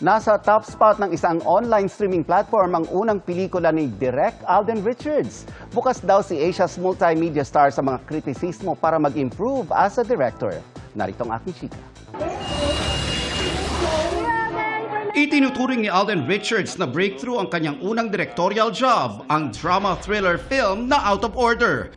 Nasa top spot ng isang online streaming platform ang unang pelikula ni Direk Alden Richards. Bukas daw si Asia's multimedia star sa mga kritisismo para mag-improve as a director. Narito ang aking chika. Itinuturing ni Alden Richards na breakthrough ang kanyang unang directorial job, ang drama-thriller film na Out of Order.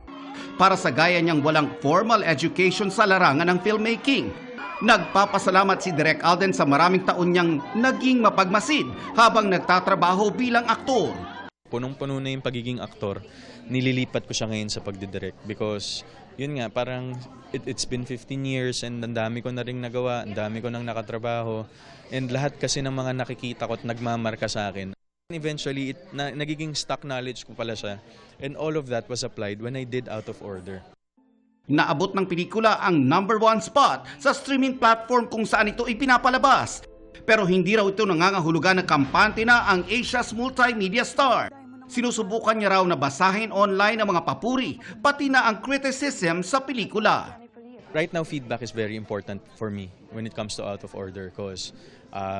Para sa gaya niyang walang formal education sa larangan ng filmmaking. Nagpapasalamat si Direk Alden sa maraming taon niyang naging mapagmasid habang nagtatrabaho bilang aktor. Punong-puno na yung pagiging aktor, nililipat ko siya ngayon sa pagdidirect because yun nga, parang it's been 15 years and ang dami ko na rin nagawa, ang dami ko nang nakatrabaho and lahat kasi ng mga nakikita ko at nagmamarka sa akin. Eventually, nagiging stock knowledge ko pala siya and all of that was applied when I did Out of Order. Naabot ng pelikula ang #1 spot sa streaming platform kung saan ito ipinapalabas. Pero hindi raw ito nangangahulugan na kampante na ang Asia's multimedia star. Sinusubukan niya raw na basahin online ang mga papuri, pati na ang criticism sa pelikula. Right now, feedback is very important for me when it comes to Out of Order because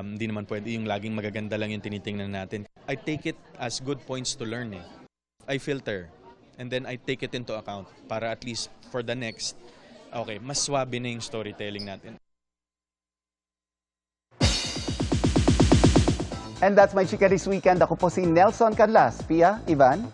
hindi naman pwede yung laging magaganda lang yung tinitingnan natin. I take it as good points to learn. I filter and then I take it into account para at least for the next, okay, mas swabe na yung storytelling natin. And that's my chika this weekend. Ako po si Nelson Canlas. Pia, Ivan.